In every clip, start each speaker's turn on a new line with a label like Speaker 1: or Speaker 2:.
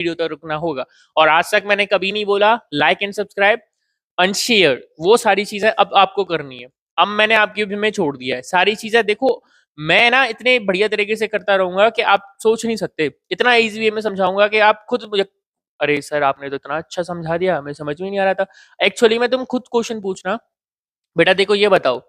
Speaker 1: Video तक रुकना होगा। और आज तक मैंने कभी नहीं बोला लाइक एंड सब्सक्राइब अनशेयर, वो सारी चीजें अब आपको करनी है। अब मैंने आपके भी में छोड़ दिया है सारी चीजें। देखो मैं ना इतने बढ़िया तरीके से करता रहूंगा कि आप सोच नहीं सकते, इतना इजी वे में समझाऊंगा कि आप खुद मुझे, अरे सर आपने तो इतना अच्छा समझा दिया, मैं समझ में नहीं आ रहा था। एक्चुअली में तुम खुद क्वेश्चन पूछना, बेटा देखो ये बताओ,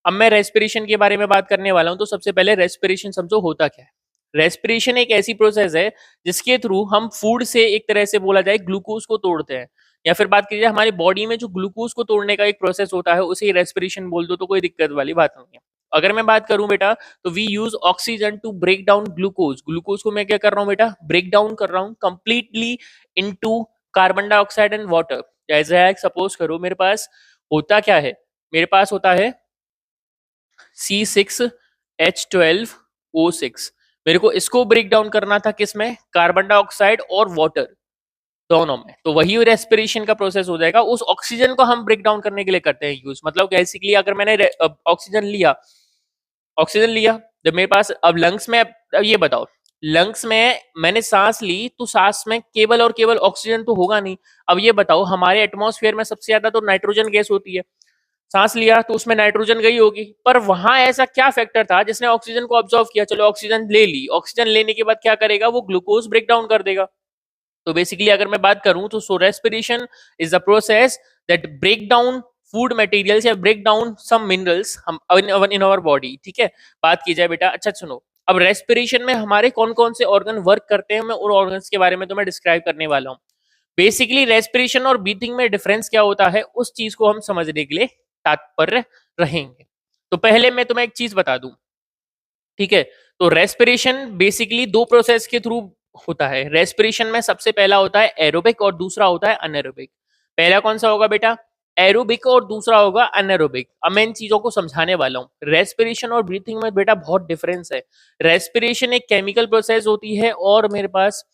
Speaker 1: अब मैं रेस्पिरेशन के बारे में बात करने वाला हूं, तो सबसे पहले रेस्पिरेशन समझो होता क्या है। रेस्पिरेशन एक ऐसी प्रोसेस है जिसके थ्रू हम फूड से एक तरह से बोला जाए ग्लूकोज को तोड़ते हैं, या फिर बात कीजिए हमारी बॉडी में जो ग्लूकोज को तोड़ने का एक प्रोसेस होता है उसे रेस्पिरेशन बोल दो तो कोई दिक्कत वाली बात नहीं है। अगर मैं बात करूं बेटा, तो we use oxygen to break down glucose. Glucose को मैं क्या कर रहा हूं बेटा, ब्रेक डाउन कर रहा हूं completely into carbon dioxide and water. जैसे सपोज करो मेरे पास होता क्या है, मेरे पास होता है C6H12O6। मेरे को इसको ब्रेक डाउन करना था किसमें, कार्बन डाइऑक्साइड और वाटर दोनों में। तो वही रेस्पिरेशन का प्रोसेस हो जाएगा। उस ऑक्सीजन को हम ब्रेक डाउन करने के लिए करते हैं यूज। मतलब बेसिकली अगर मैंने ऑक्सीजन लिया जब मेरे पास, अब लंग्स में, अब ये बताओ लंग्स में मैंने सांस ली तो सांस में केवल और केवल ऑक्सीजन तो होगा नहीं। अब ये बताओ हमारे एटमॉस्फेयर में सबसे ज्यादा तो नाइट्रोजन गैस होती है, सांस लिया तो उसमें नाइट्रोजन गई होगी, पर वहां ऐसा क्या फैक्टर था जिसने ऑक्सीजन को ऑब्जॉर्व किया। चलो ऑक्सीजन ले ली, ऑक्सीजन लेने के बाद क्या करेगा, वो ग्लूकोज ब्रेक डाउन कर देगा। तो बेसिकली अगर मैं बात करूं तो so respiration is the process that break down food materials या ब्रेक डाउन सम मिनरल्स हम इन आवर बॉडी। ठीक है, बात की जाए बेटा, अच्छा सुनो, अब रेस्पिरेशन में हमारे कौन कौन से ऑर्गन वर्क करते हैं, मैं उन ऑर्गन्स के बारे में तुम्हें डिस्क्राइब करने वाला हूँ। बेसिकली रेस्पिरेशन और ब्रीथिंग में डिफरेंस क्या होता है उस चीज को हम समझने के लिए तात्पर्य रहेंगे। तो पहले मैं तुम्हें एक चीज बता दूं, ठीक है। तो रेस्पिरेशन बेसिकली दो प्रोसेस के थ्रू होता है। रेस्पिरेशन में सबसे पहला होता है एरोबिक और दूसरा होता है अनएरोबिक। पहला कौन सा होगा बेटा, एरोबिक, और दूसरा होगा अनएरोबिक। अब मैं इन चीजों को समझाने वाला हूँ। रेस्पिरेशन और ब्रीथिंग में बेटा बहुत डिफरेंस है। रेस्पिरेशन एक केमिकल प्रोसेस होती है और मेरे पास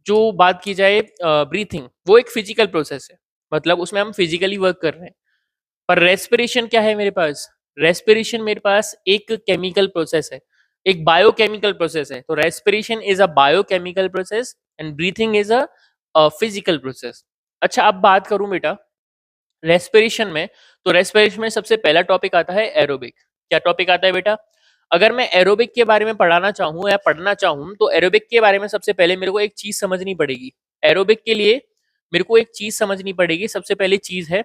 Speaker 1: जो बात की जाए ब्रीथिंग, वो एक फिजिकल प्रोसेस है, मतलब उसमें हम फिजिकली वर्क कर रहे हैं। पर रेस्पिरेशन क्या है मेरे पास, रेस्पिरेशन मेरे पास एक केमिकल प्रोसेस है, एक बायोकेमिकल प्रोसेस है। तो respiration is a biochemical process and breathing is a physical process. अच्छा अब बात करूं बेटा रेस्पिरेशन में, तो रेस्पिरेशन में सबसे पहला टॉपिक आता है एरोबिक। क्या टॉपिक आता है बेटा, अगर मैं एरोबिक के बारे में पढ़ाना चाहूँ या पढ़ना चाहूँ तो एरोबिक के बारे में सबसे पहले मेरे को एक चीज समझनी पड़ेगी। एरोबिक के लिए मेरे को एक चीज समझनी पड़ेगी। सबसे पहली चीज है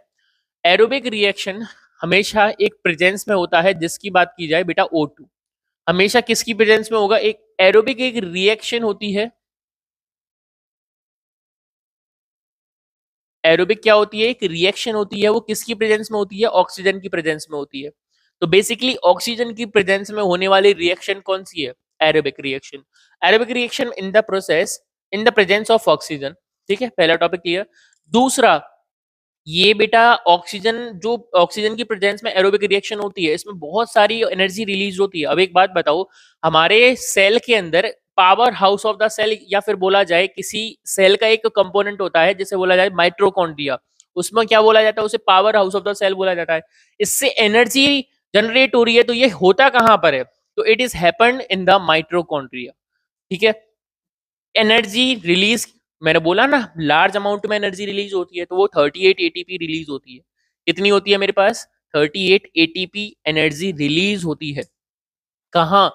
Speaker 1: एरोबिक रिएक्शन हमेशा एक प्रेजेंस में होता है, जिसकी बात की जाए बेटा O2 हमेशा किसकी प्रेजेंस में होगा, एक एरोबिक एक रिएक्शन होती है। एरोबिक क्या होती है, एक रिएक्शन होती है, वो किसकी प्रेजेंस में होती है, ऑक्सीजन की प्रेजेंस में होती है। तो बेसिकली ऑक्सीजन की प्रेजेंस में होने वाली रिएक्शन कौन सी है, aerobic reaction. Aerobic reaction in the process in the presence of oxygen. ठीक है, पहला टॉपिक क्लियर। दूसरा, ये बेटा ऑक्सीजन, जो ऑक्सीजन की प्रेजेंस में एरोबिक रिएक्शन होती है इसमें बहुत सारी एनर्जी रिलीज होती है। अब एक बात बताओ, हमारे सेल के अंदर power house of the cell, या फिर बोला जाए किसी सेल का एक कंपोनेंट होता है जिसे बोला जाए माइट्रोकॉन्ड्रिया, उसमें क्या बोला जाता है, उसे power house of the cell बोला जाता है। इससे एनर्जी जनरेट हो रही है, तो ये होता कहां पर है, तो it is happened in the mitochondria. ठीक है, एनर्जी रिलीज, मैंने बोला ना लार्ज अमाउंट में एनर्जी रिलीज होती है, तो वो 38 एटीपी रिलीज होती है। कितनी होती है मेरे पास, 38 एटीपी एनर्जी रिलीज होती है। कहाँ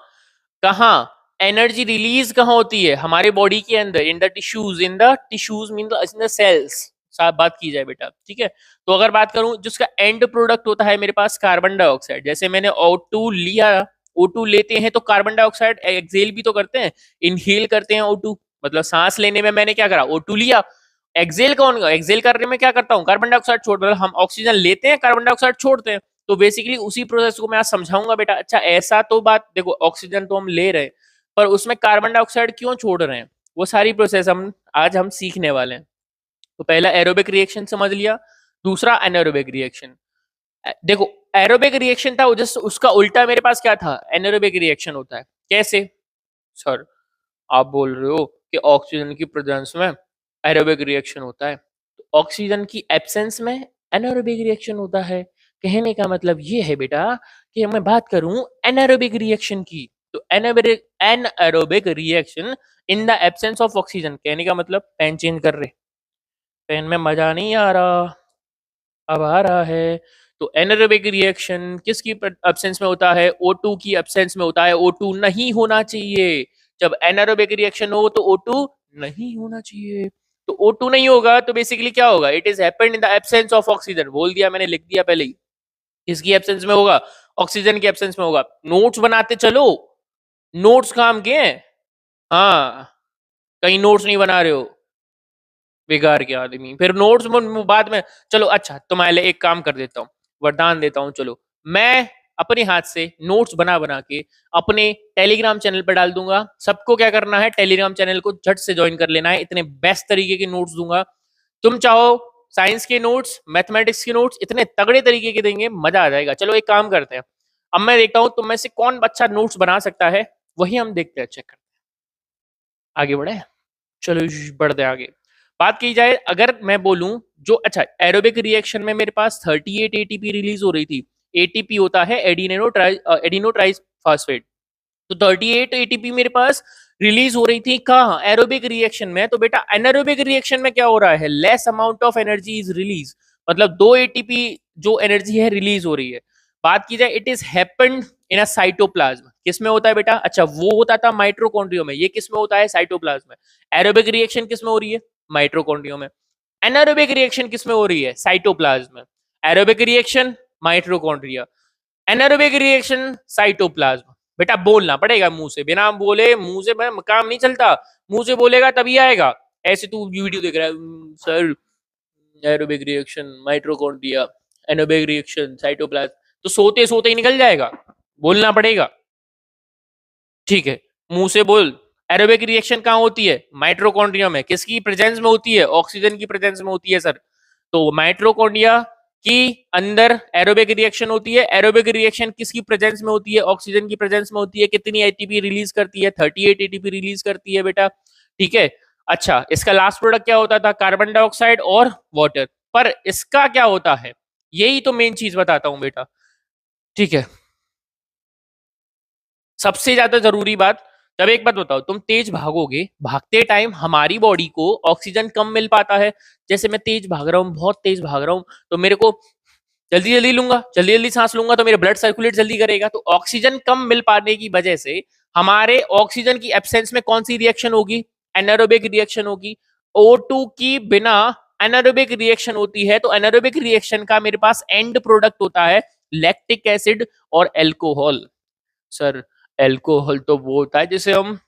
Speaker 1: कहाँ एनर्जी रिलीज कहाँ होती है, हमारे बॉडी के अंदर, in the tissues mean in the cells. साफ बात की जाए बेटा, ठीक है। तो अगर बात करूं जिसका एंड प्रोडक्ट होता है मेरे पास कार्बन डाइऑक्साइड, जैसे मैंने O2 लिया, O2 लेते हैं तो कार्बन डाइऑक्साइड एक्सेल भी तो करते हैं, इनहेल करते हैं O2, मतलब सांस लेने में मैंने क्या करा, O2 लिया। एक्सेल कौन, एक्सेल करने में क्या करता हूँ, कार्बन डाइऑक्साइड छोड़, मतलब हम ऑक्सीजन लेते हैं कार्बन डाइऑक्साइड छोड़ते हैं। तो बेसिकली उसी प्रोसेस को मैं आज समझाऊंगा बेटा। अच्छा ऐसा तो बात देखो, ऑक्सीजन तो हम ले रहे हैं पर उसमें कार्बन डाइऑक्साइड क्यों छोड़ रहे हैं, वो सारी प्रोसेस हम आज सीखने वाले हैं। तो पहला एरोबिक रिएक्शन समझ लिया, दूसरा एनारोबिक रिएक्शन। देखो एरोबिक रिएक्शन था जस्ट उसका उल्टा मेरे पास क्या था, एनारोबिक रिएक्शन होता है। कैसे सर, आप बोल रहे हो कि ऑक्सीजन की प्रेजेंस में एरोबिक रिएक्शन होता है, तो ऑक्सीजन की एब्सेंस में एनारोबिक रिएक्शन होता है। कहने का मतलब ये है बेटा कि मैं बात करूं एनारोबिक रिएक्शन की, तो anaerobic reaction in the absence of oxygen, कहने का मतलब पेन चेंज कर रहे, पेन में मजा नहीं आ रहा, अब आ रहा है। तो एनारोबिक रिएक्शन किसकी एब्सेंस में होता है? O2 की एब्सेंस में होता है। O2 नहीं होना चाहिए। जब एनारोबिक रिएक्शन हो तो O2 नहीं होना चाहिए। तो O2 नहीं होगा तो बेसिकली क्या होगा? It is happened in the absence of oxygen. बोल दिया मैंने, लिख दिया पहले ही। किसकी एब्सेंस में होगा? ऑक्सीजन की एब्सेंस में होगा। नोट्स बनाते चलो, नोट्स काम के हैं। हाँ, कहीं नोट्स नहीं बना रहे हो, बेकार के आदमी। फिर नोट्स बाद में, चलो अच्छा तुम्हारे लिए एक काम कर देता हूँ, वरदान देता हूँ। चलो मैं अपने हाथ से नोट्स बना बना के अपने टेलीग्राम चैनल पर डाल दूंगा। सबको क्या करना है? टेलीग्राम चैनल को झट से ज्वाइन कर लेना है। इतने बेस्ट तरीके के नोट्स दूंगा। तुम चाहो साइंस के नोट्स, मैथमेटिक्स के नोट्स, इतने तगड़े तरीके के देंगे, मजा आ जाएगा। चलो एक काम करते हैं, अब मैं देखता हूँ तुम में से कौन अच्छा नोट्स बना सकता है, वही हम देखते हैं, चेक करते हैं। आगे बढ़े, चलो बढ़ते आगे। बात की जाए, अगर मैं बोलूं जो अच्छा एरोबिक रिएक्शन में मेरे पास 38 एटीपी रिलीज हो रही थी। एटीपी होता है एडिनो ट्राइस फास्फेट। तो 38 एटीपी मेरे पास रिलीज हो रही थी कहाँ? एरोबिक रिएक्शन में। तो बेटा एनारोबिक रिएक्शन में क्या हो रहा है? Less amount of energy is release, मतलब 2 एटीपी जो एनर्जी है रिलीज हो रही है। बात की जाए, it is happened in a cytoplasm. किस में होता है बेटा? अच्छा वो होता था माइट्रोकॉन्ड्रियो में, ये किस में होता है? साइटोप्लाज्म में। एरोबिक रिएक्शन किस में हो रही है? माइट्रोकॉन्ड्रियो में। एनारोबिक रिएक्शन किस में हो रही है? साइटोप्लाज्म में। Aerobic reaction mitochondria, anaerobic reaction cytoplasm. बेटा बोलना पड़ेगा मुंह से, बिना बोले मुंह से काम नहीं चलता। मुंह से बोलेगा तभी आएगा। ऐसे तू वीडियो देख रहा है, sir aerobic reaction mitochondria, anaerobic reaction cytoplasm, तो सोते सोते ही निकल जाएगा। बोलना पड़ेगा, ठीक है? मुंह से बोल। एरोबिक रिएक्शन कहाँ होती है? माइट्रोकॉन्ड्रिया में। किसकी प्रेजेंस में होती है? ऑक्सीजन की प्रेजेंस में होती है सर। तो माइट्रोकॉन्ड्रिया की अंदर एरोबिक रिएक्शन होती है। एरोबिक रिएक्शन किसकी प्रेजेंस में होती है? ऑक्सीजन की प्रेजेंस में होती है। कितनी एटीपी रिलीज करती है? 38 एटीपी रिलीज करती है बेटा, ठीक है? अच्छा, इसका लास्ट प्रोडक्ट क्या होता था? कार्बन डाइऑक्साइड और वाटर। पर इसका क्या होता है? यही तो मेन चीज बताता हूं बेटा, ठीक है? सबसे ज्यादा जरूरी बात, तब एक बात बताओ, तुम तेज भागोगे, भागते टाइम हमारी बॉडी को ऑक्सीजन कम मिल पाता है। जैसे मैं तेज भाग रहा हूँ, बहुत तेज भाग रहा हूँ, तो मेरे को जल्दी जल्दी लूंगा, जल्दी जल्दी सांस लूंगा, तो मेरा ब्लड सर्कुलेट जल्दी करेगा। तो ऑक्सीजन कम मिल पाने की वजह से हमारे ऑक्सीजन की एब्सेंस में कौन सी रिएक्शन होगी? एनारोबिक रिएक्शन होगी। O2 की बिना एनारोबिक रिएक्शन होती है, तो एनारोबिक रिएक्शन का मेरे पास एंड प्रोडक्ट होता है लैक्टिक एसिड और एल्कोहल। सर एल्कोहल तो वो होता है जिसे हम,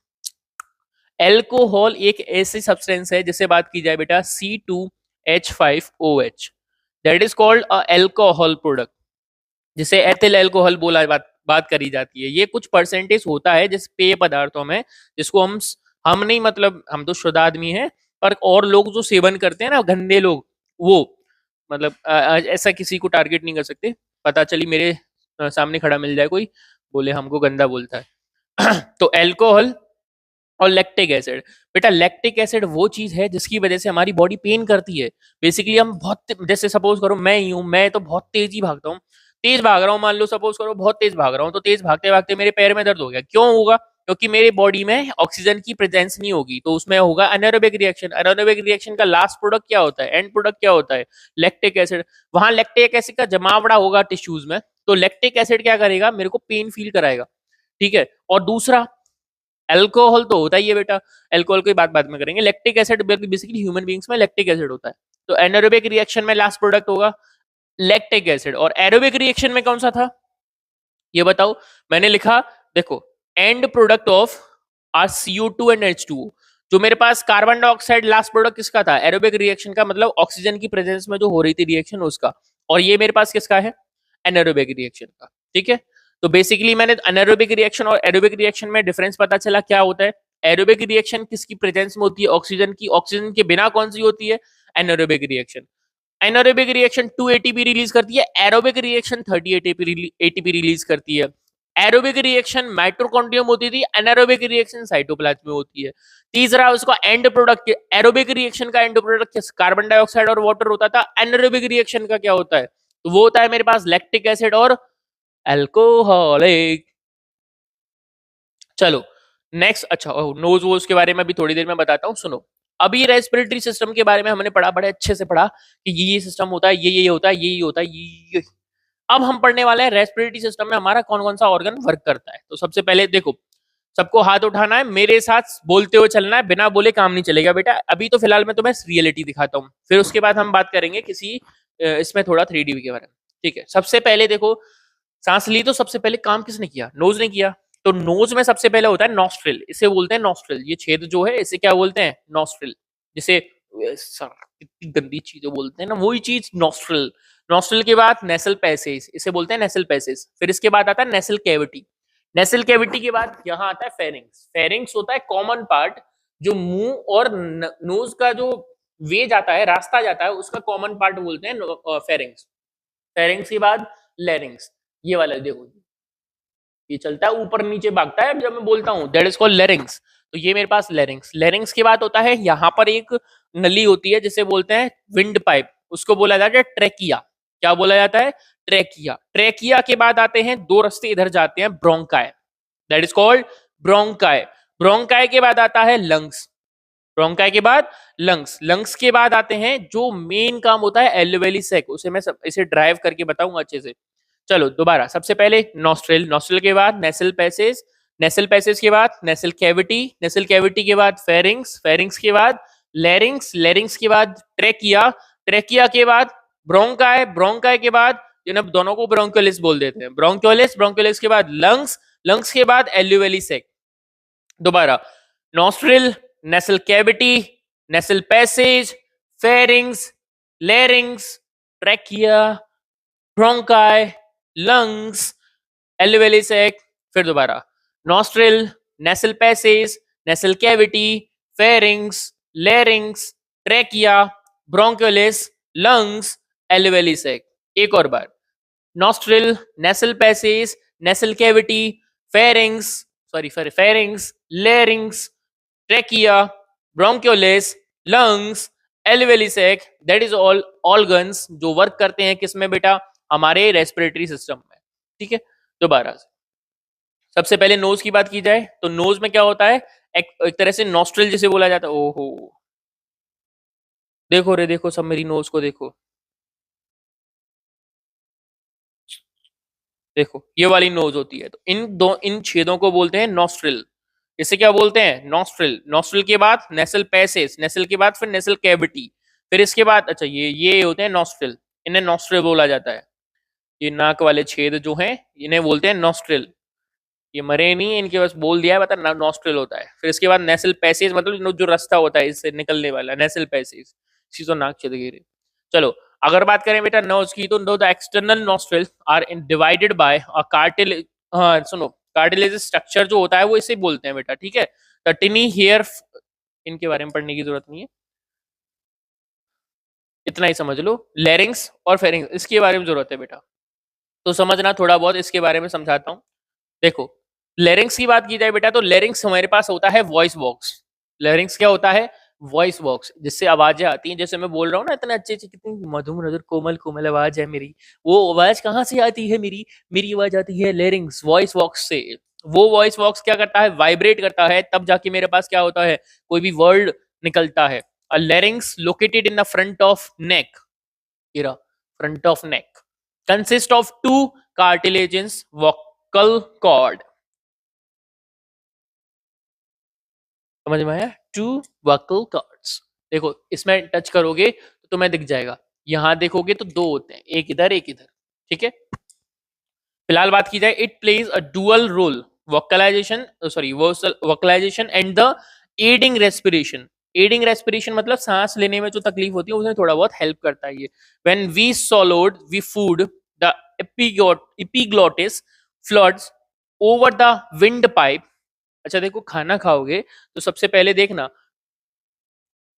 Speaker 1: एल्कोहल एक ऐसी सब्सटेंस है जिसे बात की जाए बेटा C2H5OH, that is called a alcohol product, जिसे एथिल एल्कोहल बोला बात करी जाती है। ये कुछ परसेंटेज होता है जिस पेय पदार्थों में, जिसको हम नहीं, मतलब हम तो शुद्ध आदमी हैं, पर और लोग जो सेवन करते हैं ना, गंदे लोग, वो मतलब ऐसा किसी को टारगेट नहीं कर सकते। पता चली मेरे सामने खड़ा मिल जाए कोई, बोले हमको गंदा बोलता है तो एल्कोहल और लैक्टिक एसिड। बेटा लैक्टिक एसिड वो चीज है जिसकी वजह से हमारी बॉडी पेन करती है। बेसिकली हम बहुत, जैसे सपोज करो मैं ही हूँ, मैं तो बहुत तेज ही भागता हूँ, तेज भाग रहा हूँ, मान लो सपोज करो बहुत तेज भाग रहा हूँ, तो तेज भागते भागते मेरे पैर में दर्द हो गया। क्यों होगा? क्योंकि मेरी बॉडी में ऑक्सीजन की प्रेजेंस नहीं होगी, तो उसमें होगा एनारोबिक रिएक्शन। एनारोबिक रिएक्शन का लास्ट प्रोडक्ट क्या होता है? एंड प्रोडक्ट क्या होता है? Lactic acid. वहां लैक्टिक एसिड का जमावड़ा होगा टिश्यूज में, तो लैक्टिक एसिड क्या करेगा? मेरे को पेन फील कराएगा, ठीक है? और दूसरा, अल्कोहल तो होता ही है बेटा, अल्कोहल की बात बाद में करेंगे। Lactic acid basically human beings में लैक्टिक एसिड होता है। तो एनारोबिक रिएक्शन में लास्ट प्रोडक्ट होगा लैक्टिक एसिड, और एरोबिक रिएक्शन में कौन सा था ये बताओ? मैंने लिखा, देखो, end product of are CO2 and H2O। जो मेरे पास कार्बन डाइऑक्साइड लास्ट प्रोडक्ट किसका था? एरोबिक रिएक्शन का, मतलब ऑक्सीजन की प्रेजेंस में जो हो रही थी रिएक्शन उसका। और ये मेरे पास किसका है? एनारोबिक रिएक्शन का, ठीक है? तो बेसिकली मैंने एनारोबिक रिएक्शन और एरोबिक रिएक्शन में डिफरेंस पता चला क्या होता है। एरोबिक रिएक्शन किसकी प्रेजेंस में होती है? ऑक्सीजन की। ऑक्सीजन के बिना कौन सी होती है? Anaerobic reaction. Anaerobic reaction 2 ATP release करती है, एरोबिक रिएक्शन 30 एटीपी रिलीज करती है। एरोबिक रिएक्शन माइटोकॉन्ड्रियम होती थी, एनारोबिक रिएक्शन साइटोप्लाज्म में होती है। तीसरा उसका एंड प्रोडक्ट, एरोबिक रिएक्शन का एंड प्रोडक्ट कार्बन डाइऑक्साइड और वाटर होता था। एनारोबिक रिएक्शन का क्या होता है? तो वो होता है मेरे पास लैक्टिक एसिड और अल्कोहलिक। चलो नेक्स्ट, अच्छा नोज वोज के बारे में भी थोड़ी देर में बताता हूँ, सुनो। अभी रेस्पिरेटरी सिस्टम के बारे में हमने पढ़ा, बड़े अच्छे से पढ़ा कि ये सिस्टम होता है, ये होता है, ये होता है, ये। अब हम पढ़ने वाले हैं रेस्पिरेटरी सिस्टम में हमारा कौन कौन सा ऑर्गन वर्क करता है। तो सबसे पहले देखो, सबको हाथ उठाना है, मेरे साथ बोलते हुए चलना है, बिना बोले काम नहीं चलेगा बेटा। अभी तो फिलहाल मैं तुम्हें रियलिटी दिखाता हूँ, फिर उसके बाद हम बात करेंगे किसी इसमें थोड़ा 3D के बारे में। ठीक है, सबसे पहले देखो, सांस ली तो सबसे पहले काम किसने किया? नोज ने किया। तो नोज में सबसे पहले होता है नॉस्ट्रिल, इसे बोलते हैं नॉस्ट्रिल। ये छेद जो है इसे क्या बोलते हैं? नॉस्ट्रिल। जिसे कितनी गंदी चीजें बोलते हैं ना, वही चीज नॉस्ट्रिल। नॉस्ट्रिल के बाद नेसल पैसेज, इसे बोलते हैं नेसल पैसेज। फिर इसके बाद आता है नेसल कैविटी। नेसल कैविटी के बाद यहाँ आता है फेरिंग्स। फेरिंग्स होता है कॉमन पार्ट, जो मुंह और नोज का जो वे जाता है, रास्ता जाता है, उसका कॉमन पार्ट बोलते हैं फेरिंग्स। फेरिंग्स के बाद लेरिंग्स, ये वाला देखो, ये चलता है ऊपर नीचे भागता है जब मैं बोलता हूँ, दैट इज कॉल्ड लेरिंग्स। तो ये मेरे पास लेरिंग्स। लेरिंग्स के बाद होता है, यहाँ पर एक नली होती है जिसे बोलते हैं विंड पाइप, उसको बोला जाता है ट्रेकिया। क्या बोला जाता है? ट्रेकिया। ट्रेकिया के बाद आते हैं दो रास्ते इधर जाते हैं, bronchi, that is called bronchi. Bronchi के बाद आता है लंग्स। ब्रोंकाई के बाद लंग्स। लंग्स के बाद आते हैं जो मेन काम होता है एल्वेली सेक, उसे मैं इसे ड्राइव करके बताऊंगा अच्छे से। चलो दोबारा, सबसे पहले नॉस्ट्रिल, नॉस्ट्रिल के बाद नेसल पैसेज, नेसल पैसेज के बाद नेसल कैविटी, नेसल कैविटी के बाद फेरिंग्स, फेरिंग्स के बाद लेरिंग्स, लेरिंग्स के बाद ट्रेकिया, ट्रेकिया के बाद ब्रोंकाई, ब्रोंकाई के बाद जिन्हें दोनों को ब्रोंकोलिस बोल देते हैं, ब्रोंकोलिस, ब्रोंकोलिस के बाद लंग्स, लंग्स के बाद एल्यूवेली सेक। दोबारा, nostril, nasal cavity, nasal passage, pharynx, larynx, trachea, bronchi, lungs, alveoli sac. फिर दोबारा, nostril, nasal passage, nasal cavity, pharynx, larynx, trachea, bronchioles, lungs, alveoli sac. एक और बार, nostril, nasal passage, nasal cavity, pharynx, pharynx, larynx, trachea, bronchioles, lungs, alveoli sac. That is all organs जो work करते हैं किसमें बेटा? हमारे रेस्पिरेटरी सिस्टम में। ठीक है, दोबारा से सबसे पहले नोज की बात की जाए तो नोज में क्या होता है? एक तरह से नॉस्ट्रिल जिसे बोला जाता है। ओहो, देखो रे देखो, सब मेरी नोज को देखो, देखो ये वाली नोज होती है। तो इन छेदों को बोलते हैं नॉस्ट्रिल। इसे क्या बोलते हैं? नॉस्ट्रिल। नॉस्ट्रिल के बाद नेसल पैसेज, नेसल के बाद फिर नेसल कैविटी, फिर इसके बाद अच्छा ये होते हैं नॉस्ट्रिल, इन्हें नॉस्ट्रिल बोला जाता है। ये नाक वाले छेद जो हैं इन्हें बोलते हैं नॉस्ट्रिल। ये मरे नहीं, इनके बस बोल दिया है, बता नॉस्ट्रिल होता है। फिर इसके बाद नेसल पैसेज, मतलब जो रास्ता होता है इससे निकलने वाला, नेसल पैसेज, सीधो नाक छेद घेरे। चलो, अगर बात करें बेटा नोज की, तो know the external nostril are divided by a cartilage. हाँ सुनो, कार्टिलेज स्ट्रक्चर जो होता है वो इसे बोलते हैं बेटा। ठीक है, द टिनी हेयर, इनके बारे में पढ़ने की जरूरत नहीं है, इतना ही समझ लो। लेरिंग्स और फेरिंग्स इसके बारे में जरूरत है बेटा, तो समझना थोड़ा बहुत, इसके बारे में समझाता हूँ। देखो, लेरिंग्स की बात की जाए बेटा, तो लेरिंग्स हमारे पास होता है वॉइस बॉक्स। लेरिंग्स क्या होता है? वॉइस बॉक्स, जिससे आवाजें आती हैं। जैसे मैं बोल रहा हूँ ना, इतने अच्छे अच्छे, कितनी मधुर मधुर कोमल कोमल आवाज है मेरी, वो आवाज कहाँ से आती है? मेरी मेरी आवाज आती है लेरिंग्स, वॉइस बॉक्स से। वो वॉइस बॉक्स क्या करता है? वाइब्रेट करता है, तब जाके मेरे पास क्या होता है? कोई भी वर्ड निकलता है। A larynx located in the front of neck, front of neck, consist of two cartilages vocal cord. समझ में आया? Two vocal cords. देखो इसमें टच करोगे तो तुम्हें दिख जाएगा, यहां देखोगे तो दो होते हैं, एक इधर एक इधर। ठीक है, फिलहाल बात की जाए, it plays a dual role, vocalisation, sorry vocalisation and the aiding respiration. Aiding respiration मतलब सांस लेने में जो तकलीफ होती है उसमें थोड़ा बहुत हेल्प करता है ये। When we swallowed we food the epiglottis floods over the windpipe. अच्छा देखो, खाना खाओगे तो सबसे पहले देखना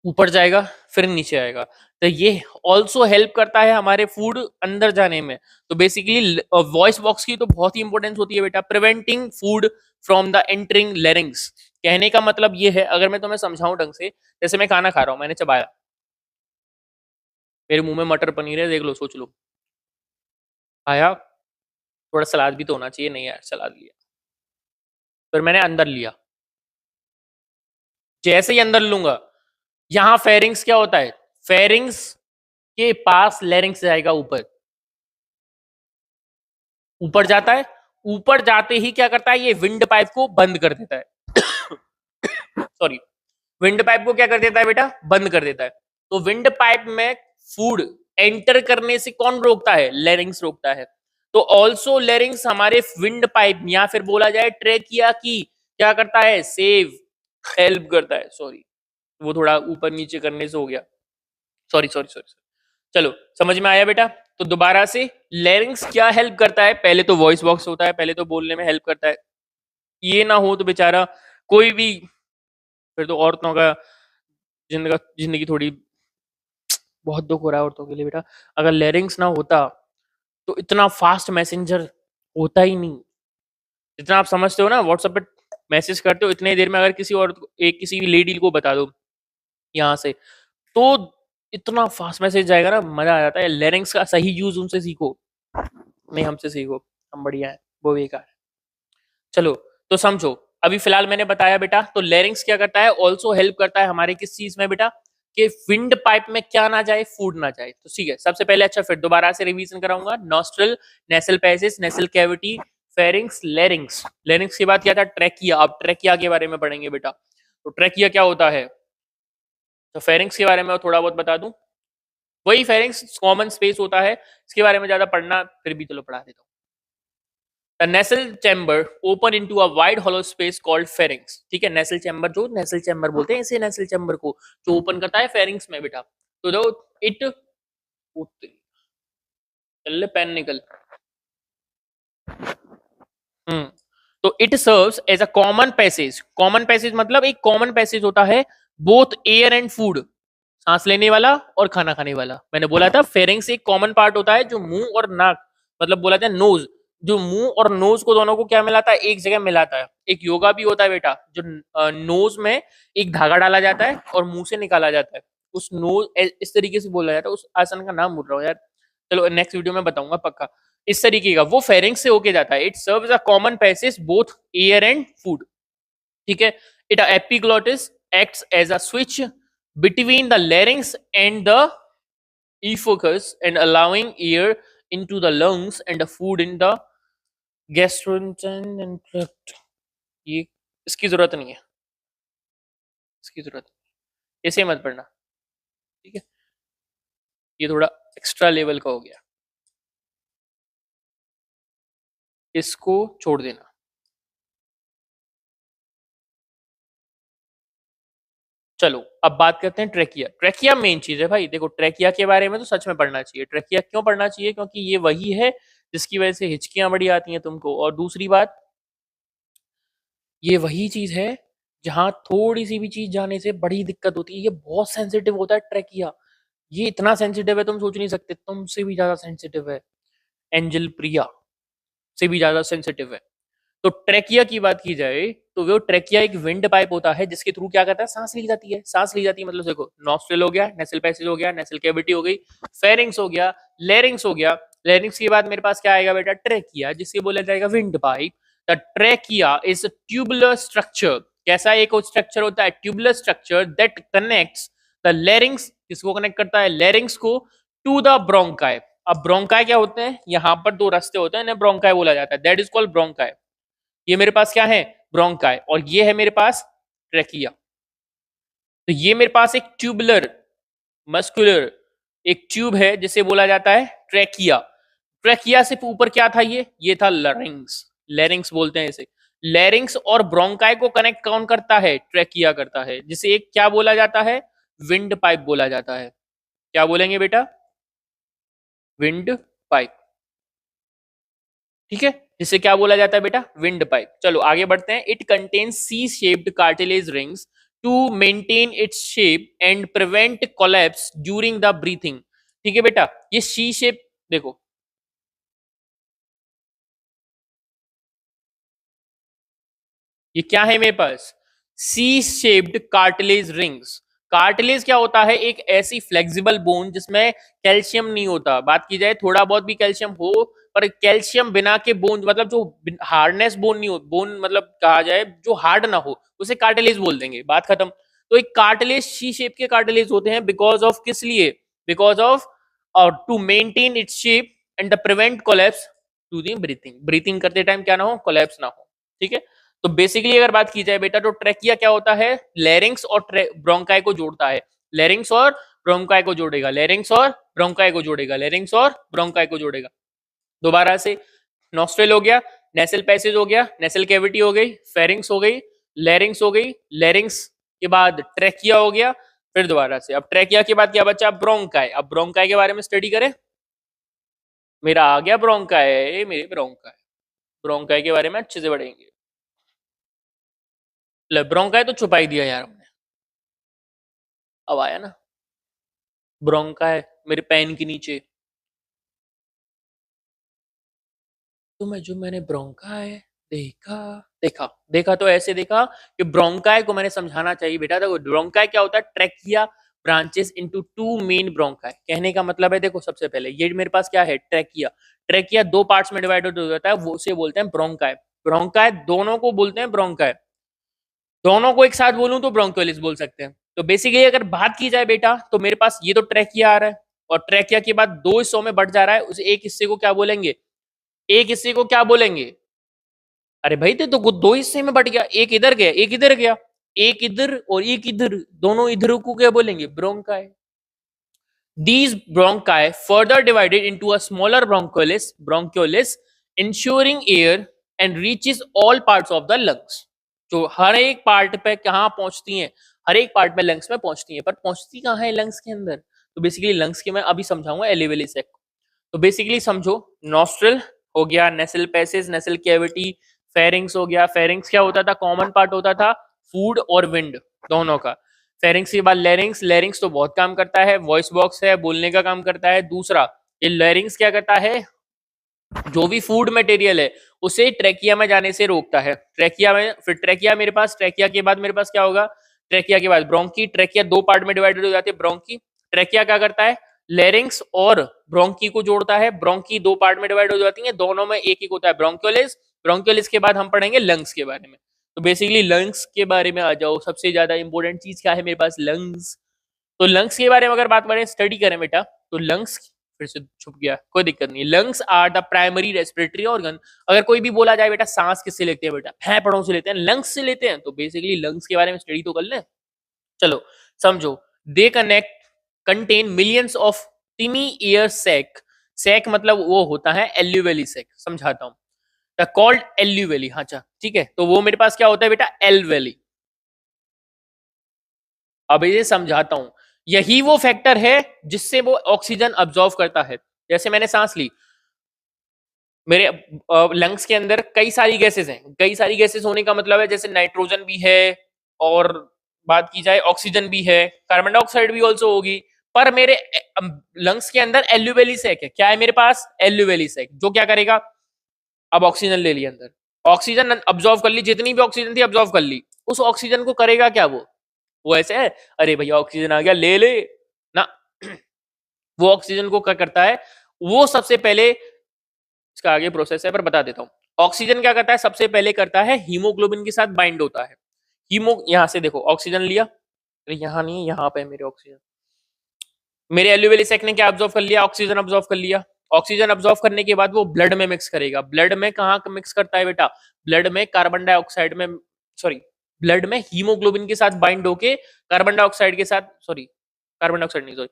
Speaker 1: ऊपर जाएगा फिर नीचे आएगा, तो ये ऑल्सो हेल्प करता है हमारे फूड अंदर जाने में। तो बेसिकली वॉइस बॉक्स की तो बहुत ही इंपॉर्टेंस होती है बेटा, preventing food from the entering larynx. कहने का मतलब ये है, अगर मैं तुम्हें समझाऊं ढंग से, जैसे मैं खाना खा रहा हूं, मैंने चबाया, मेरे मुंह में मटर पनीर है, देख लो, सोच लो, आया, थोड़ा सलाद भी तो होना चाहिए, नहीं यार सलाद लिया, फिर मैंने अंदर लिया, जैसे ही अंदर लूंगा यहां फेरिंग्स क्या होता है, फेरिंग्स के पास लेरिंग्स जाएगा, ऊपर ऊपर जाता है, ऊपर जाते ही क्या करता है, ये विंड पाइप को बंद कर देता है सॉरी, विंड पाइप को क्या कर देता है बेटा, बंद कर देता है। तो विंड पाइप में फूड एंटर करने से कौन रोकता है, लेरिंग्स रोकता है। तो ऑल्सो लेरिंग्स हमारे विंड पाइप या फिर बोला जाए ट्रेकिया की क्या करता है, सेव हेल्प करता है। सॉरी, वो थोड़ा ऊपर नीचे करने से हो गया, सॉरी सॉरी सॉरी। चलो समझ में आया बेटा। तो दोबारा से, लेरिंग्स क्या हेल्प करता है, पहले तो वॉइस बॉक्स होता है, पहले तो बोलने में हेल्प करता है। ये ना हो तो बेचारा कोई भी, फिर तो औरतों का जिंदगी थोड़ी, बहुत दुख हो रहा है औरतों के लिए बेटा। अगर लेरिंग्स ना होता तो इतना फास्ट मैसेंजर होता ही नहीं। जितना आप समझते हो ना, व्हाट्सएप पे मैसेज करते हो इतने देर में, अगर किसी और एक किसी लेडी को बता दो यहाँ से, तो इतना फास्ट मैसेज जाएगा ना, मजा आ जाता है। लेरिंग्स का सही यूज उनसे सीखो, नहीं हमसे सीखो, हम बढ़िया है, वो बेकार है। चलो तो समझो, अभी फिलहाल मैंने बताया बेटा, तो लेरिंग्स क्या करता है, ऑल्सो हेल्प करता है हमारे किस चीज में बेटा, कि विंड पाइप में क्या ना जाए, फूड ना जाए। तो ठीक है, सबसे पहले अच्छा फिर दोबारा से रिवीजन कराऊंगा। नॉस्ट्रल, नेसल passage, nasal cavity, pharynx, larynx. Larynx के बाद क्या था, ट्रेकिया। अब ट्रेकिया के बारे में पढ़ेंगे बेटा। तो ट्रेकिया क्या होता है, तो फेरिंग्स के बारे में थोड़ा बहुत बता दूं। वही फेरिंग्स कॉमन स्पेस होता है, इसके बारे में ज्यादा पढ़ना, फिर भी चलो पढ़ा देता हूँ। The nasal chamber open into a wide hollow space called pharynx। ठीक है, नेसल चैम्बर, जो नेसल चैम्बर बोलते हैं इसे, नेसल चैम्बर को जो ओपन करता है फेरिंग्स में बेटा। तो दो इट, चल पेन निकल। हम्म तो it serves as a common passage. Common passage मतलब एक कॉमन पैसेज होता है, बोथ एयर एंड फूड, सांस लेने वाला और खाना खाने वाला। मैंने बोला था फेरिंग्स एक कॉमन पार्ट होता है जो मुंह और नाक, मतलब बोला जाए नोज, जो मुंह और नोज को दोनों को क्या मिलाता है, एक जगह मिलाता है। एक योगा भी होता है बेटा, जो नोज में एक धागा डाला जाता है और मुंह से निकाला जाता है, उस नोज इस तरीके से बोला जाता है। उस आसन का नाम भूल रहा हूँ यार, चलो नेक्स्ट वीडियो में बताऊंगा पक्का। इस तरीके का वो फेरिंग्स से होके जाता है। It serves a common passage both air and food. ठीक है, it epiglottis acts as a switch between the larynx and the esophagus and allowing air into the lungs and the food in the gastrointestinal tract। ये इसकी जरूरत नहीं है, इसकी जरूरत ऐसे मत पढ़ना, ठीक है, ये थोड़ा एक्स्ट्रा लेवल का हो गया, इसको छोड़ देना। चलो अब बात करते हैं ट्रेकिया। ट्रेकिया मेन चीज है भाई, देखो ट्रेकिया के बारे में तो सच में पढ़ना चाहिए। ट्रेकिया क्यों पढ़ना चाहिए, क्योंकि ये वही है जिसकी वजह से हिचकियां बड़ी आती हैं तुमको। और दूसरी बात, ये वही चीज है जहां थोड़ी सी भी चीज जाने से बड़ी दिक्कत होती है। ये बहुत सेंसिटिव होता है ट्रेकिया, ये इतना सेंसिटिव है तुम सोच नहीं सकते, तुमसे भी ज्यादा सेंसिटिव है, एंजल प्रिया से भी ज्यादा सेंसिटिव है। तो ट्रेकिया की बात की जाए तो वो ट्रेकिया एक विंड पाइप होता है जिसके थ्रू क्या करता है, सांस ली जाती है। सांस ली जाती है मतलब देखो, नॉस्ट्रल हो गया, नेसल पैसेज हो गया, नेसल कैविटी हो गई, फेरिंग्स हो गया, लेरिंग्स हो गया। लेरिंग्स के बाद मेरे पास क्या आएगा बेटा, ट्रेकिया, जिसके बोला जाएगा wind pipe. The trachea is tubular structure. कैसा एक स्ट्रक्चर होता है, tubular structure that connects the larynx, किसको कनेक्ट करता है, लेरिंग्स को, टू द ब्रोंकाई। अब ब्रोंकाई क्या होते हैं, यहाँ पर दो रास्ते होते हैं, इन्हें ब्रोंकाई बोला जाता है, दैट इज कॉल्ड ब्रोंकाई। ये मेरे पास क्या है, ब्रोंकाई, और ये है मेरे पास ट्रेकिया। तो ये मेरे पास एक ट्यूबुलर मस्कुलर एक ट्यूब है जिसे बोला जाता है ट्रेकिया। ट्रेकिया से ऊपर क्या था, ये था लैरिंग्स। लैरिंग्स बोलते हैं इसे। लैरिंग्स और ब्रोंकाई को कनेक्ट कौन करता है, ट्रेकिया करता है, जिसे एक क्या बोला जाता है, विंड पाइप बोला जाता है। क्या बोलेंगे बेटा, विंड पाइप। ठीक है, जिसे क्या बोला जाता है बेटा, विंड पाइप। चलो आगे बढ़ते हैं। It contains C shaped cartilage rings to maintain its shape and prevent collapse during the breathing. ठीक है बेटा, ये सी शेप देखो, ये क्या है मेरे पास, C shaped cartilage rings. Cartilage क्या होता है, एक ऐसी फ्लेक्सिबल बोन जिसमें कैल्शियम नहीं होता। बात की जाए थोड़ा बहुत भी कैल्शियम हो पर कैल्शियम बिना के बोन, मतलब जो हार्डनेस बोन नहीं हो, बोन मतलब कहा जाए जो हार्ड ना हो, उसे कार्टिलेज बोल देंगे, बात खत्म। तो एक कार्टिलेज सी शेप के कार्टिलेज होते हैं, बिकॉज ऑफ किस लिए, because of to maintain its shape and prevent collapse to the breathing, breathing करते टाइम क्या ना हो, कोलैप्स ना हो, ठीक है। तो बेसिकली अगर बात की जाए बेटा, तो ट्रैकिया क्या होता है, लैरिंग्स और ब्रोंकाई को जोड़ता है, लैरिंग्स और ब्रोंकाई को जोड़ेगा, लैरिंग्स और ब्रोंकाई को जोड़ेगा, लैरिंग्स और ब्रोंकाई को जोड़ेगा। दोबारा से, नॉस्ट्रेल हो गया, नेसल पैसेज हो गया, नेसल कैविटी हो गई, फेरिंग्स हो गई, लैरिंग्स हो गई, लैरिंग्स के बाद ट्रैकिया हो गया, फिर दोबारा से, अब ट्रैकिया के बाद क्या बचा, ब्रोंकाई। अब ब्रोंकाई के बारे में स्टडी करें, मेरा आ गया ब्रोंकाई, मेरे ब्रोंकाई, ब्रोंकाई के बारे में अच्छे से पढ़ेंगे। ब्रोंकाई तो छुपा ही दिया यार हमने, अब आया ना ब्रोंकाई मेरे पेन के नीचे। तो मैं जो मैंने ब्रोंकाई देखा, देखा देखा तो ऐसे देखा कि ब्रोंकाई को मैंने समझाना चाहिए बेटा। देखो ब्रोंकाई क्या होता है, trachea branches into two main bronchi. कहने का मतलब है, देखो सबसे पहले ये मेरे पास क्या है, ट्रैकिया। ट्रैकिया दो पार्ट्स में डिवाइडेड हो जाता है, वो उसे बोलते हैं ब्रोंकाई। ब्रोंकाई दोनों को बोलते हैं ब्रोंकाई, दोनों को एक साथ बोलूं तो ब्रोंकोलिस बोल सकते हैं। तो बेसिकली अगर बात की जाए बेटा, तो मेरे पास ये तो ट्रैकिया आ रहा है, और ट्रैकिया के बाद दो हिस्सों में बढ़ जा रहा है, उस एक हिस्से को क्या बोलेंगे, एक हिस्से को क्या बोलेंगे, अरे भाई तो दो हिस्से में बढ़ गया, एक इधर गया एक इधर गया, एक इधर और एक इधर, दोनों इधर को क्या बोलेंगे, bronchi. These bronchi further divided into a smaller bronchioles, ensuring air and reaches all parts of the lungs. जो हर एक पार्ट पे कहाँ पहुंचती हैं, हर एक पार्ट में लंग्स में पहुंचती हैं, पर पहुंचती कहाँ है लंग्स के अंदर। तो बेसिकली लंग्स के मैं अभी समझाऊंगा एलिवेली सेक। तो बेसिकली समझो, नॉस्ट्रल हो गया, नेसल पैसेज, नेसल कैविटी, फेरिंग्स हो गया। फेरिंग्स क्या होता था, कॉमन पार्ट होता था फूड और विंड दोनों का। फेरिंग्स के बाद लैरिंग्स, लैरिंग्स तो बहुत काम करता है, वॉइस बॉक्स है, बोलने का काम करता है। दूसरा ये लैरिंग्स क्या करता है, जो भी फूड मटेरियल है उसे ट्रैकिया में जाने से रोकता है। ट्रैकिया में, फिर ट्रैकिया मेरे पास, ट्रैकिया के बाद मेरे पास क्या होगा, ट्रैकिया के बाद ब्रोंकी। ट्रैकिया दो पार्ट में डिवाइडेड हो जाती है, ब्रोंकी। ट्रैकिया क्या करता है, लैरिंग्स और ब्रोंकी को जोड़ता है। ब्रोंकी दो पार्ट में डिवाइड हो जाती है, दोनों में एक एक होता है ब्रोंकियोलिस। ब्रोंकियोलिस के बाद हम पढ़ेंगे लंग्स के बारे में। तो बेसिकली लंग्स के बारे में आ जाओ, सबसे ज्यादा इंपॉर्टेंट चीज क्या है मेरे पास, लंग्स। तो लंग्स के बारे में अगर बात करें, स्टडी करें बेटा, तो लंग्स, फिर से छुप गया, कोई दिक्कत नहीं। Lungs are the primary respiratory organ. अगर कोई भी बोला जाए बेटा सांस किससे लेते हैं, बेटा फेफड़ों से लेते हैं, लंग्स से लेते हैं, तो बेसिकली लंग्स के बारे में स्टडी तो कर लें। चलो समझो, they connect contain millions of tiny air sac. Sac मतलब वो होता है एल्यूवेली सैक, समझाता हूं, द कॉल्ड एल्यूवेली। हाँ अच्छा ठीक है, तो वो मेरे पास क्या होता है बेटा, एल्वेली। अब ये समझाता हूं, यही वो फैक्टर है जिससे वो ऑक्सीजन अब्जॉर्व करता है। जैसे मैंने सांस ली, मेरे लंग्स के अंदर कई सारी गैसेस हैं, कई सारी गैसेस होने का मतलब है जैसे नाइट्रोजन भी है, और बात की जाए ऑक्सीजन भी है, कार्बन डाइऑक्साइड भी ऑल्सो होगी। पर मेरे लंग्स के अंदर एल्यूवेली सैक है, क्या है मेरे पास, एल्यूवेली सैक, जो क्या करेगा, अब ऑक्सीजन ले लिया अंदर, ऑक्सीजन अब्जॉर्व कर ली, जितनी भी ऑक्सीजन थी अब्जॉर्व कर ली, उस ऑक्सीजन को करेगा क्या, वो ऐसे है, अरे भैया ऑक्सीजन आ गया ले ले ना। वो ऑक्सीजन को क्या करता है, वो सबसे पहले, इसका आगे प्रोसेस है पर बता देता हूँ। ऑक्सीजन क्या करता है, सबसे पहले करता है हीमोग्लोबिन के साथ बाइंड होता है। यहां से देखो ऑक्सीजन लिया, अरे यहाँ नहीं, यहाँ पे मेरे ऑक्सीजन, मेरे एल्यूवेली सैक ने क्या ऑब्जॉर्व कर लिया, ऑक्सीजन ऑब्जॉर्व कर लिया। ऑक्सीजन ऑब्जॉर्व करने के बाद वो ब्लड में मिक्स करेगा। ब्लड में कहाँ मिक्स करता है बेटा, ब्लड में कार्बन डाइऑक्साइड में, सॉरी ब्लड में हीमोग्लोबिन के साथ बाइंड होके कार्बन डाइऑक्साइड के साथ, सॉरी कार्बन डाइऑक्साइड नहीं, सॉरी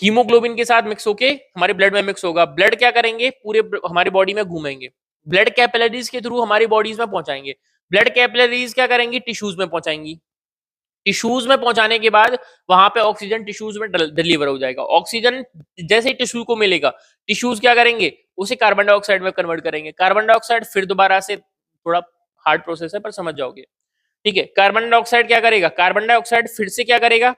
Speaker 1: हीमोग्लोबिन के साथ मिक्स होके हमारे ब्लड में मिक्स होगा। ब्लड क्या करेंगे, पूरे हमारी बॉडी में घूमेंगे, ब्लड कैपिलरीज के थ्रू हमारी बॉडीज में पहुंचाएंगे। ब्लड कैपिलरीज क्या करेंगी, टिश्यूज में पहुंचाएंगी। टिश्यूज में पहुंचाने के बाद वहां पे ऑक्सीजन टिश्यूज में डिलीवर हो जाएगा। ऑक्सीजन जैसे ही टिश्यू को मिलेगा, टिश्यूज क्या करेंगे, उसे कार्बन डाइऑक्साइड में कन्वर्ट करेंगे। कार्बन डाइऑक्साइड फिर दोबारा से, थोड़ा हार्ड प्रोसेस है पर समझ जाओगे, ठीक है। कार्बन डाइऑक्साइड क्या करेगा, कार्बन डाइऑक्साइड फिर से क्या करेगा,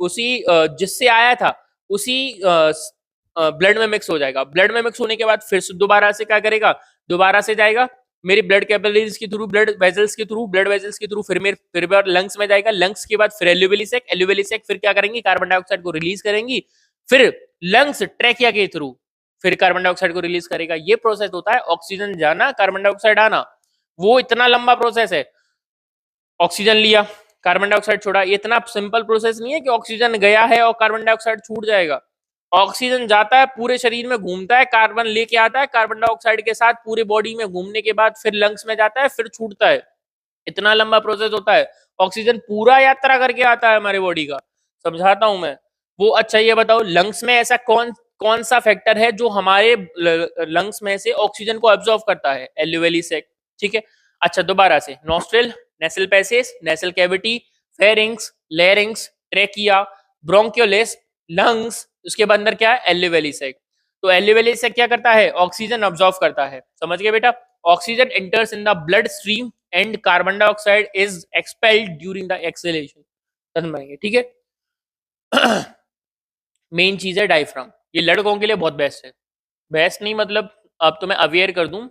Speaker 1: उसी जिससे आया था उसी ब्लड में मिक्स हो जाएगा। ब्लड में मिक्स होने के बाद फिर से दोबारा से क्या करेगा, दोबारा से जाएगा मेरी ब्लड कैपिलरीज के थ्रू, ब्लड वेजल्स के थ्रू, ब्लड वेजल्स के थ्रू, फिर बार लंग्स में जाएगा। लंग्स के बाद फिर एल्यूवेली सैक, एल्यूवेली सैक फिर क्या करेंगी, कार्बन डाइऑक्साइड को रिलीज करेंगी। फिर लंग्स ट्रैकिया के थ्रू, फिर कार्बन डाइऑक्साइड को रिलीज करेगा। ये प्रोसेस होता है ऑक्सीजन जाना, कार्बन डाइऑक्साइड आना। वो इतना लंबा प्रोसेस है। ऑक्सीजन लिया, कार्बन डाइऑक्साइड छोड़ा। ये इतना सिंपल प्रोसेस नहीं है कि ऑक्सीजन गया है और कार्बन डाइऑक्साइड छूट जाएगा। ऑक्सीजन जाता है, पूरे शरीर में घूमता है, कार्बन लेके आता है, कार्बन डाइऑक्साइड के साथ पूरे बॉडी में घूमने के बाद फिर लंग्स में जाता है, फिर छूटता है। इतना लंबा प्रोसेस होता है। ऑक्सीजन पूरा यात्रा करके आता है हमारे बॉडी का। समझाता हूं मैं वो। अच्छा ये बताओ, लंग्स में ऐसा कौन कौन सा फैक्टर है जो हमारे लंग्स में से ऑक्सीजन को एब्जॉर्ब करता है? Alveoli sac. ठीक है। अच्छा दोबारा से, nostril, nasal passage, nasal cavity, pharynx, larynx, trachea, bronchioles, lungs, उसके बाद अंदर क्या है? Alveoli sac. तो एल्यूवेली सैक क्या करता है? ऑक्सीजन अब्जॉर्ब करता है। समझ गए बेटा? Oxygen enters in the blood stream and carbon dioxide is expelled during the exhalation. समझ में? ठीक है। मेन चीज है डायफ्राम। ये लड़कों के लिए बहुत बेस्ट है। बेस्ट नहीं मतलब, अब तो मैं अवेयर कर दूं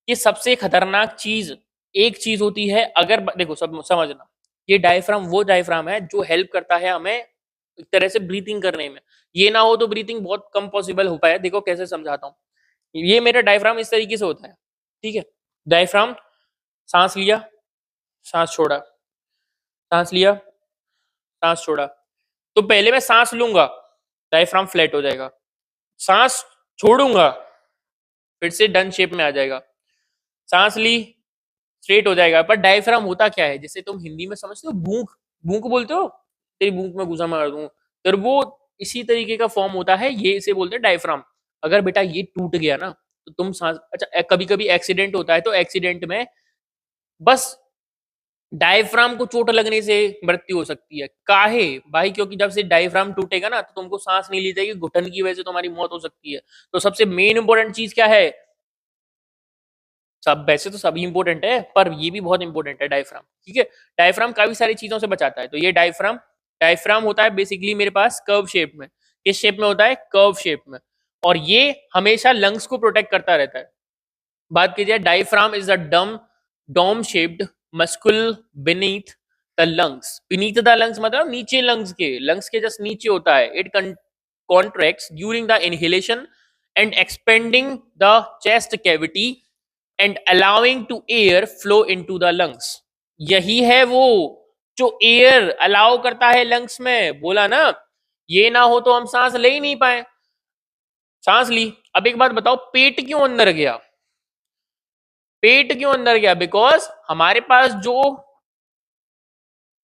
Speaker 1: कि सबसे खतरनाक चीज एक चीज होती है। अगर देखो सब समझना, ये डायफ्राम वो डायफ्राम है जो हेल्प करता है हमें एक तरह से ब्रीथिंग करने में। ये ना हो तो ब्रीथिंग बहुत कम पॉसिबल हो पाए। देखो कैसे समझाता हूँ। ये मेरा डायफ्राम इस तरीके से होता है। ठीक है। डायफ्राम, सांस लिया, सांस छोड़ा, सांस लिया, सांस छोड़ा। तो पहले मैं सांस लूंगा, डायफ्राम फ्लैट हो जाएगा। सांस छोड़ूंगा, फिर से डन शेप में आ जाएगा। सांस ली, स्ट्रेट हो जाएगा। पर डायफ्राम होता क्या है, जिसे तुम हिंदी में समझते हो भूख, भूख बोलते हो, तेरी भूख में घुसा मार दूं, तो वो इसी तरीके का फॉर्म होता है। ये इसे बोलते हैं डायफ्राम। अगर बेटा ये टूट गया ना तो तुम सांस, अच्छा कभी कभी एक्सीडेंट होता है तो एक्सीडेंट में बस डायफ्राम को चोट लगने से मृत्यु हो सकती है। काहे भाई? क्योंकि जब से डायफ्राम टूटेगा ना तो तुमको सांस नहीं ली जाएगी, घुटन की वजह से तुम्हारी मौत हो सकती है। तो सबसे मेन इंपॉर्टेंट चीज क्या है? सब वैसे तो सभी इंपॉर्टेंट है पर ये भी बहुत इंपॉर्टेंट है, डायफ्राम। ठीक है। डायफ्राम काफी सारी चीजों से बचाता है। तो ये डायफ्राम, डायफ्राम होता है बेसिकली मेरे पास कर्व शेप में। किस शेप में होता है? कर्व शेप में। और ये हमेशा लंग्स को प्रोटेक्ट करता रहता है। बात की जाए, diaphragm is a dome shaped muscle beneath the lungs. Beneath the lungs मतलब नीचे लंग्स के जस्ट नीचे होता है। It contracts during the inhalation and expanding the chest cavity and allowing to air flow into the lungs. यही है वो जो एयर अलाउ करता है लंग्स में। बोला ना, ये ना हो तो हम सांस ले ही नहीं पाए। सांस ली। अब एक बात बताओ, पेट क्यों अंदर गया? पेट क्यों अंदर गया? बिकॉज हमारे पास जो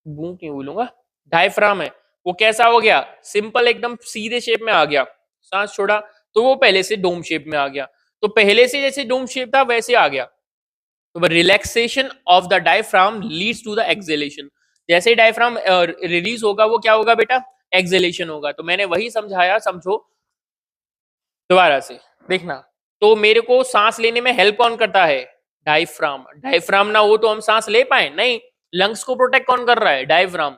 Speaker 1: क्यों बोलूंगा, डायफ्राम है, वो कैसा हो गया? सिंपल एकदम सीधे शेप में आ गया। सांस छोड़ा तो वो पहले से डोम शेप में आ गया। तो पहले से जैसे डोम शेप था वैसे आ गया। तो relaxation of the diaphragm leads to the exhalation. जैसे डायफ्राम रिलीज होगा वो क्या होगा बेटा? एक्सहेलेशन होगा। तो मैंने वही समझाया, समझो दोबारा से देखना। तो मेरे को सांस लेने में हेल्प कौन करता है? डायफ्राम। डायफ्राम ना हो तो हम सांस ले पाए नहीं। लंग्स को प्रोटेक्ट कौन कर रहा है? डायफ्राम।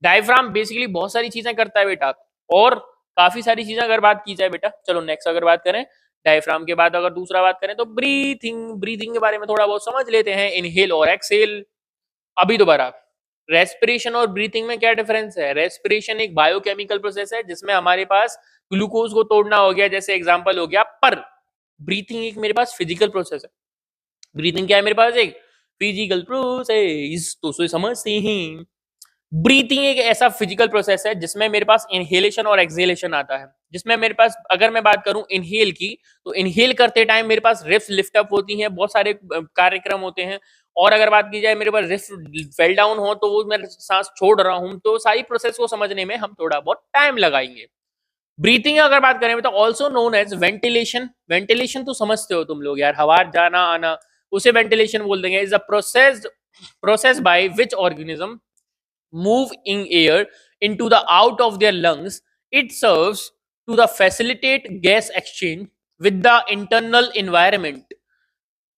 Speaker 1: डायफ्राम बेसिकली बहुत सारी चीजें करता है बेटा, और काफी सारी चीजें अगर बात की जाए बेटा। चलो नेक्स्ट अगर बात करें डायफ्राम के बाद, अगर दूसरा बात करें तो ब्रीथिंग। ब्रीथिंग के बारे में थोड़ा बहुत समझ लेते हैं, इनहेल और एक्सहेल। अभी दोबारा, रेस्पिरेशन और ब्रीथिंग में क्या डिफरेंस है? रेस्पिरेशन एक बायोकेमिकल प्रोसेस है जिसमें हमारे पास ग्लूकोज को तोड़ना हो गया, जैसे एग्जांपल हो गया। पर ब्रीथिंग एक मेरे पास फिजिकल प्रोसेस है। ब्रीथिंग क्या है मेरे पास? एक फिजिकल प्रोसेस। तो समझते हैं, ब्रीथिंग एक ऐसा फिजिकल प्रोसेस है जिसमें मेरे पास इनहेलेशन और एक्सहेलेशन आता है। जिसमें मेरे पास, अगर मैं बात करूं इनहेल की, तो इनहेल करते टाइम मेरे पास रिफ्ट लिफ्ट अप होती हैं, बहुत सारे कार्यक्रम होते हैं। और अगर बात की जाए मेरे पास रिफ्ट फेल डाउन हो, तो वो मैं सांस छोड़ रहा हूं। तो सारी प्रोसेस को समझने में हम थोड़ा बहुत टाइम लगाएंगे। ब्रीथिंग अगर बात करें तो also known as ventilation. Ventilation तो समझते हो तुम लोग यार, हवा जाना आना, उसे वेंटिलेशन बोल देंगे। Is a process by which organism moving air into the out of their lungs. It serves to the facilitate gas exchange with the internal environment,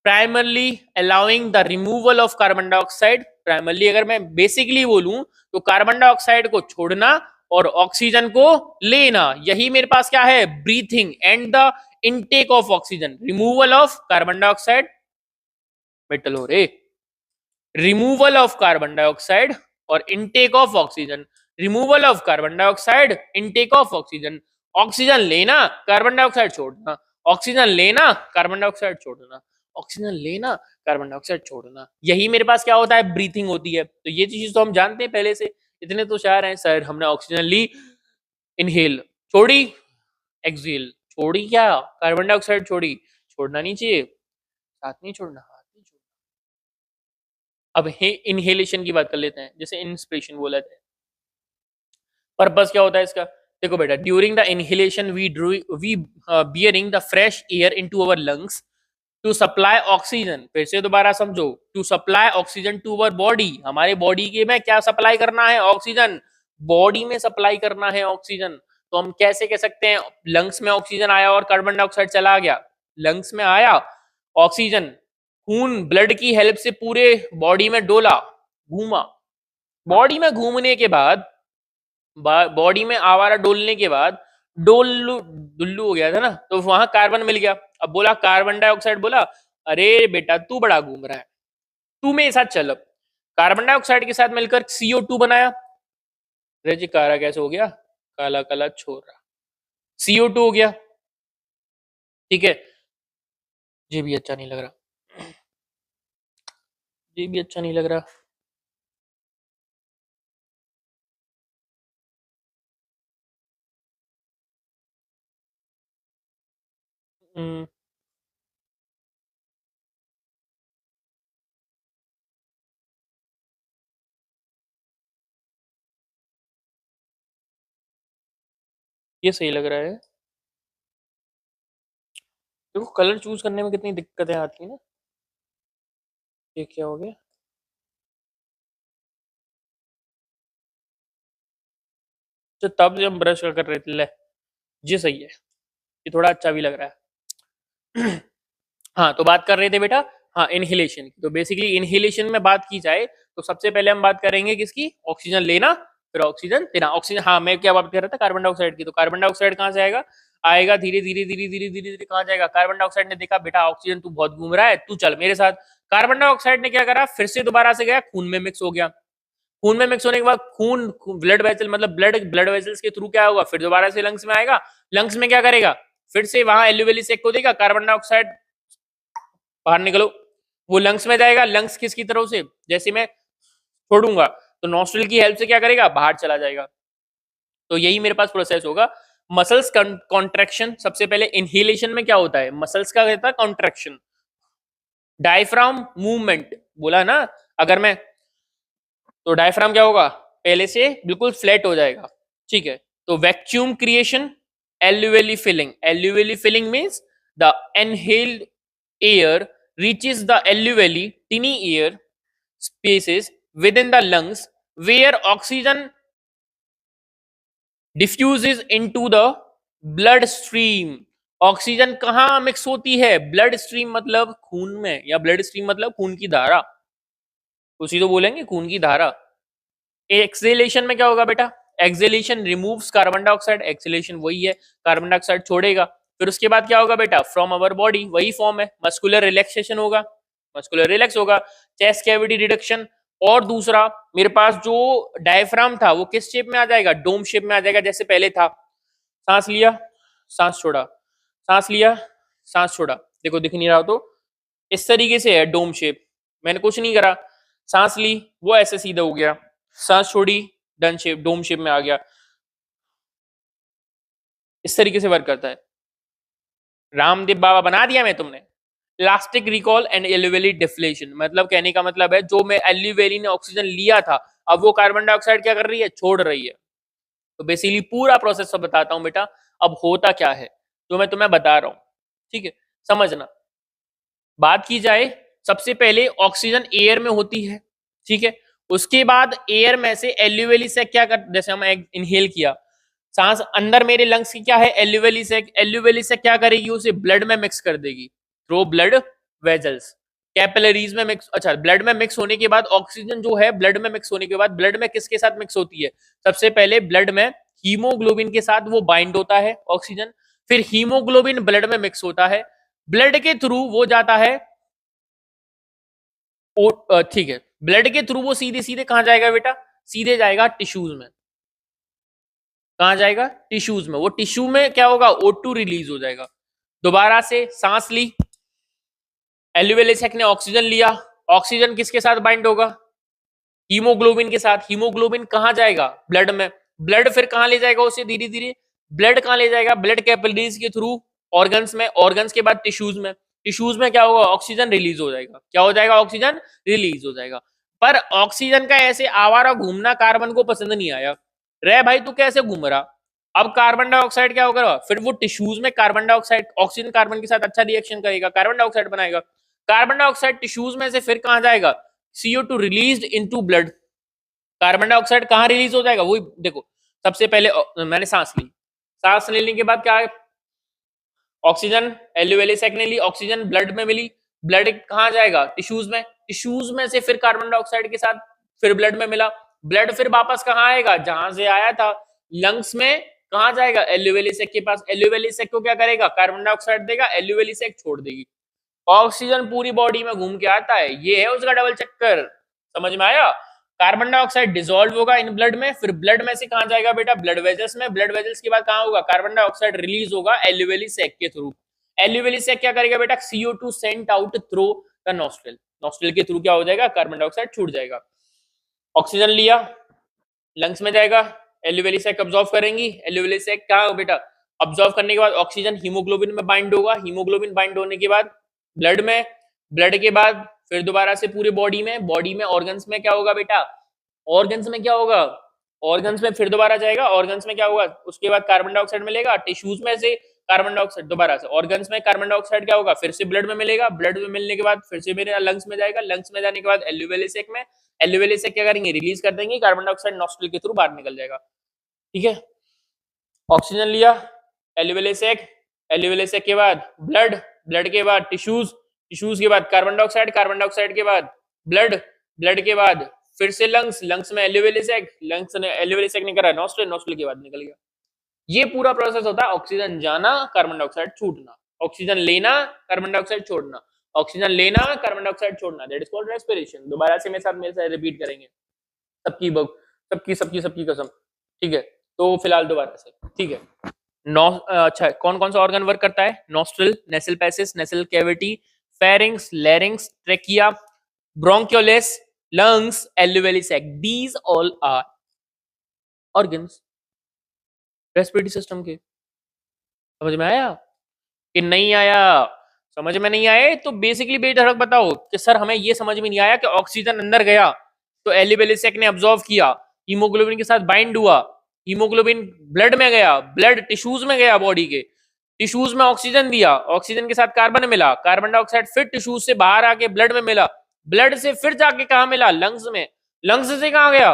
Speaker 1: primarily allowing the removal of carbon dioxide. primarily अगर मैं basically बोलूं तो carbon dioxide को छोड़ना और oxygen को लेना, यही मेरे पास क्या है? Breathing and the intake of oxygen, removal of carbon dioxide, metal हो रे, रिमूवल ऑफ कार्बन डाइऑक्साइड और intake of oxygen, removal of carbon dioxide, intake of oxygen. Oxygen लेना, कार्बन डाइऑक्साइड छोड़ना, ऑक्सीजन लेना, कार्बन डाइऑक्साइड छोड़ना, oxygen लेना, carbon dioxide छोड़ना। यही मेरे पास क्या होता है, ब्रीथिंग होती है। तो ये चीज तो हम जानते हैं पहले से, इतने तो शायर हैं सर, हमने ऑक्सीजन ली, इनहेल, छोड़ी, एक्सहेल, छोड़ी क्या, कार्बन डाइऑक्साइड छोड़ी, छोड़ना नहीं चाहिए, साथ नहीं छोड़ना, हाथ नहीं छोड़ना। अब इनहेलेशन की बात कर लेते हैं, जैसे इंस्पिरेशन बोला था, पर्पस क्या होता है इसका, देखो बेटा, during the inhalation we bearing the fresh air into our lungs to supply oxygen, फिर से दोबारा समझो, to supply oxygen to our body, हमारे बॉडी के में क्या सप्लाई करना है, ऑक्सीजन, बॉडी में सप्लाई करना है ऑक्सीजन। तो हम कैसे कह सकते हैं, लंग्स में ऑक्सीजन आया और कार्बन डाइऑक्साइड चला गया, लंग्स में आया ऑक्सीजन, खून ब्लड की हेल्प से पूरे बॉडी में डोला, घूमा, बॉडी में घूमने के बाद, बॉडी में आवारा डोलने के बाद डोल्लू दुल्लू हो गया था ना, तो वहां कार्बन मिल गया। अब बोला कार्बन डाइऑक्साइड, बोला अरे बेटा तू बड़ा घूम रहा है, तू मेरे साथ चल। अब कार्बन डाइऑक्साइड के साथ मिलकर CO2 बनाया, अरे जी कारा कैसे हो गया, काला काला छोरा, CO2 हो गया, ठीक है। ये भी अच्छा नहीं लग रहा, ये भी अच्छा नहीं लग रहा। हम्म, ये सही लग रहा है। देखो कलर चूज करने में कितनी दिक्कतें आती है ना। ये क्या हो गया, तो तब जब हम ब्रश कर रहे थे, ले ये सही है, ये थोड़ा अच्छा भी लग रहा है। हाँ तो बात कर रहे थे बेटा, हाँ इनहेलेशन की। तो बेसिकली इनहेलेशन में बात की जाए तो सबसे पहले हम बात करेंगे किसकी, ऑक्सीजन लेना, फिर ऑक्सीजन देना। ऑक्सीजन, हाँ मैं क्या बात कर रहा था, कार्बन डाइऑक्साइड की। तो कार्बन डाइऑक्साइड कहाँ से आएगा, आएगा धीरे धीरे धीरे धीरे धीरे धीरे, कहाँ जाएगा, कार्बन डाइऑक्साइड ने देखा बेटा ऑक्सीजन तू बहुत घूम रहा है, तू चल मेरे साथ। कार्बन डाइऑक्साइड ने क्या करा, फिर से दोबारा से गया खून में मिक्स हो गया, खून में मिक्स होने के बाद खून ब्लड वेसल, मतलब ब्लड वेसल्स के थ्रू क्या होगा, फिर दोबारा से लंग्स में आएगा, लंग्स में क्या करेगा, फिर से वहां एल्यूवेली सेक को देगा, कार्बन डाइऑक्साइड बाहर निकलो, वो लंग्स में जाएगा, लंग्स किसकी तरफ से, जैसे मैं छोड़ूंगा तो नॉस्ट्रिल की हेल्प से क्या करेगा, बाहर चला जाएगा। तो यही मेरे पास प्रोसेस होगा। मसल्स कॉन्ट्रैक्शन, सबसे पहले इनहेलेशन में क्या होता है, मसल्स का रहता है कॉन्ट्रैक्शन, डायफ्राम मूवमेंट, बोला ना, अगर मैं, तो डायफ्राम क्या होगा, पहले से बिल्कुल फ्लैट हो जाएगा, ठीक है। तो vacuum creation, alveoli filling, alveoli filling means the inhaled air reaches the alveoli, tiny air spaces within the lungs where oxygen diffuses into the blood stream। Oxygen कहाँ मिक्स होती है, ब्लड स्ट्रीम मतलब खून में, या ब्लड स्ट्रीम मतलब खून की धारा, उसी तो बोलेंगे खून की धारा। एक्सेलेशन में क्या होगा बेटा, acceleration removes carbon dioxide, acceleration वही है, कार्बन डाइऑक्साइड छोड़ेगा। फिर उसके बाद क्या होगा बेटा, फ्रॉम अवर बॉडी, वही फॉर्म है, मस्कुलर रिलैक्सेशन होगा, मस्कुलर रिलैक्स होगा, चेस्ट कैविटी रिडक्शन। और दूसरा मेरे पास जो डायफ्राम था वो किस शेप में आ जाएगा, डोम शेप में आ जाएगा, जैसे पहले था, सांस लिया, सांस छोड़ा, सांस लिया, सांस छोड़ा, देखो दिख नहीं रहा तो इस तरीके से है डोम शेप, मैंने कुछ नहीं करा, सांस ली वो ऐसे सीधा हो गया, सांस छोड़ी डन शेप, डोम शेप में आ गया, इस तरीके से वर्क करता है। रामदेव बाबा बना दिया मैं तुमने। इलास्टिक रिकॉल एंड एल्यूवेली डिफ्लेशन, मतलब कहने का मतलब है जो मैं एल्यूवेली ने ऑक्सीजन लिया था, अब वो कार्बन डाइऑक्साइड क्या कर रही है, छोड़ रही है। तो बेसिकली पूरा प्रोसेस सब बताता हूं बेटा, अब होता क्या है जो मैं तुम्हें बता रहा हूं, ठीक है, समझना। बात की जाए, सबसे पहले ऑक्सीजन एयर में होती है, ठीक है, उसके बाद एयर में से एल्यूवेली से क्या कर, जैसे हम इनहेल किया, सांस अंदर मेरे लंग्स की क्या है, एल्यूवेली से क्या करेगी, उसे ब्लड में मिक्स कर देगी थ्रू ब्लड वेजल्स, कैपिलरीज में मिक्स, अच्छा ब्लड में मिक्स होने के बाद ऑक्सीजन जो है ब्लड में मिक्स होने के बाद, ब्लड में किसके साथ मिक्स होती है, सबसे पहले ब्लड में हीमोग्लोबिन के साथ वो बाइंड होता है ऑक्सीजन, फिर हीमोग्लोबिन ब्लड में मिक्स होता है, ब्लड के थ्रू वो जाता है, ठीक है, ब्लड के थ्रू वो सीधे सीधे कहां जाएगा बेटा, सीधे जाएगा टिश्यूज में, कहाँ जाएगा? टिश्यूज में। वो टिश्यू में क्या होगा? O2 रिलीज हो जाएगा। दोबारा से सांस ली, एल्यूवेलिक ने ऑक्सीजन लिया, ऑक्सीजन किसके साथ बाइंड होगा? हीमोग्लोबिन के साथ। हीमोग्लोबिन कहाँ जाएगा? ब्लड में। ब्लड फिर कहाँ ले जाएगा उसे? धीरे धीरे ब्लड कहाँ ले जाएगा? ब्लड कैपिलरीज के थ्रू ऑर्गन्स में, ऑर्गन्स के बाद टिश्यूज में। टिश्यूज में क्या होगा? ऑक्सीजन रिलीज हो जाएगा। क्या हो जाएगा? ऑक्सीजन रिलीज हो जाएगा। पर ऑक्सीजन का ऐसे आवारा घूमना कार्बन को पसंद नहीं आया। रे भाई तू कैसे घूम रहा? अब कार्बन डाइऑक्साइड क्या होगा? फिर वो टिश्यूज में कार्बन डाइऑक्साइड, ऑक्सीजन कार्बन के साथ अच्छा रिएक्शन करेगा, कार्बन डाइऑक्साइड बनाएगा। कार्बन डाइऑक्साइड टिश्यूज में से फिर कहां जाएगा? CO2 released into blood. Carbon dioxide कहां रिलीज हो जाएगा? वही देखो, सबसे पहले मैंने सांस ली, सांस लेने के बाद क्या है? ऑक्सीजन एल्यूवेलिक ने ली, ऑक्सीजन ब्लड में मिली, ब्लड कहां जाएगा? टिश्यूज में। टिश्यूज में से फिर कार्बन डाइऑक्साइड के साथ फिर ब्लड में मिला, ब्लड फिर वापस कहां आएगा? जहां से आया था, लंग्स में। कहां जाएगा? एल्यूवेलिक के पास। एल्यूवेलिक को क्या करेगा? कार्बन डाइऑक्साइड देगा, एल्यूवेलिक छोड़ देगी। ऑक्सीजन पूरी बॉडी में घूम के आता है, ये है उसका डबल चक्कर। समझ में आया? कार्बन डाइऑक्साइड डिसॉल्व होगा इन ब्लड में, फिर ब्लड में से कहां जाएगा बेटा? ब्लड वेजल्स में। ब्लड वेजल्स के बाद कहां होगा? कार्बन डाइऑक्साइड रिलीज होगा एल्यूवेलिक के थ्रू। एल्यूवेलिक क्या करेगा बेटा? CO2 sent out through the nostril. Nostril के थ्रू क्या हो जाएगा? कार्बन डाइऑक्साइड छूट जाएगा। ऑक्सीजन लिया, लंग्स में जाएगा, एल्यूवेलिक अब्सॉर्ब करेंगी। एल्यूवेलिक क्या हो बेटा? अब्सॉर्ब करने के बाद ऑक्सीजन हीमोग्लोबिन में बाइंड होगा, हीमोग्लोबिन बाइंड होने के बाद ब्लड में, ब्लड के बाद फिर दोबारा से पूरे बॉडी में, बॉडी में ऑर्गन्स में क्या होगा बेटा? ऑर्गन्स में क्या होगा? ऑर्गन्स में फिर दोबारा जाएगा, ऑर्गन्स में क्या होगा? उसके बाद कार्बन डाइऑक्साइड मिलेगा, टिश्यूज में से कार्बन डाइऑक्साइड दोबारा से, ऑर्गन्स में कार्बन डाइऑक्साइड क्या होगा? फिर से ब्लड में मिलेगा, ब्लड में मिलने के बाद फिर से मेरे लंग्स में जाएगा, लंग्स में जाने के बाद एल्यूवेलिक में, एल्यूवेलिक क्या करेंगे? रिलीज कर देंगे, कार्बन डाइऑक्साइड नॉस्ट्रिल के थ्रू बाहर निकल जाएगा। ठीक है, ऑक्सीजन लिया, एल्यूवेलिक, एल्यूवेलिक के बाद ब्लड, ब्लड के बाद टिश्यूज, टिश्यूज के बाद कार्बन डाइऑक्साइड, कार्बन डाइऑक्साइड के बाद ब्लड, ब्लड के बाद फिर से लंग्स, लंग्स में एल्यूवेलिक, लंग्स ने एल्यूवेलिक ने करा नॉस्ट्रिल, नॉस्ट्रिल के बाद निकल गया। ये पूरा प्रोसेस होता है ऑक्सीजन जाना, कार्बन डाइऑक्साइड छूटना, ऑक्सीजन लेना, कार्बन डाइऑक्साइड छोड़ना, ऑक्सीजन लेना, कार्बन डाइऑक्साइड छोड़ना, दैट इज कॉल्ड रेस्पिरेशन। दोबारा से मेरे साथ रिपीट करेंगे, सबकी सबकी सबकी सबकी कसम। ठीक है, तो फिलहाल दोबारा से, ठीक है। अच्छा, कौन कौन सा ऑर्गन वर्क करता है? Nostril, nasal passage, nasal cavity, pharynx, larynx, trachea, bronchioles, lungs, alveolar sac. These all are organs respiratory system के। समझ में आया कि नहीं आया? समझ में नहीं आए तो बेसिकली बेधड़क बताओ कि सर हमें ये समझ में नहीं आया कि ऑक्सीजन अंदर गया तो एल्यूवेलिक ने अब्सॉर्ब किया, हीमोग्लोबिन के साथ बाइंड हुआ, हीमोग्लोबिन ब्लड में गया, ब्लड टिश्यूज में गया, बॉडी के टिश्यूज में ऑक्सीजन दिया, ऑक्सीजन के साथ कार्बन मिला, कार्बन डाइऑक्साइड फिर टिश्यूज से बाहर आके ब्लड में मिला, ब्लड से फिर जाके कहा मिला? लंग्स में, लंग्स से कहां गया?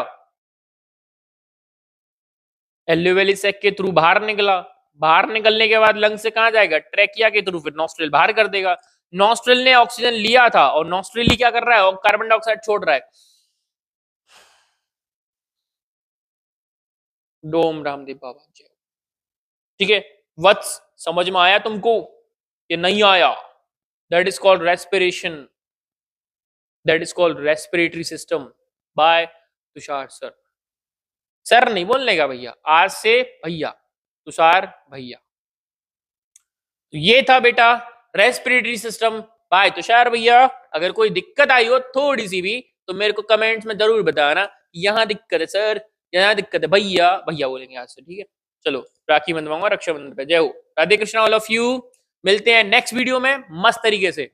Speaker 1: एल्यूवेलिक के थ्रू बाहर निकला, बाहर निकलने के बाद लंग्स से कहां जाएगा? ट्रेकिया के थ्रू, फिर नॉस्ट्रिल बाहर कर देगा। नॉस्ट्रिल ने ऑक्सीजन लिया था और नॉस्ट्रिल ही क्या कर रहा है? कार्बन डाइऑक्साइड छोड़ रहा है। डोम रामदेव बाबा जी। ठीक है, वत्स समझ में आया तुमको? ये नहीं आया? That is called respiration, that is called respiratory system by Tushar sir. Sir नहीं बोलने का भैया, आज से भैया, तुषार भैया। तो ये था बेटा रेस्पिरेटरी सिस्टम बाय तुषार भैया। अगर कोई दिक्कत आई हो थोड़ी सी भी तो मेरे को कमेंट्स में जरूर बताना, यहाँ दिक्कत है सर, यहाँ दिक्कत है भैया, भैया बोलेंगे आज से। ठीक है, चलो राखी बंधवाऊंगा रक्षाबंधन पे। जय हो, Radhe Krishna all of you. मिलते हैं नेक्स्ट वीडियो में मस्त तरीके से।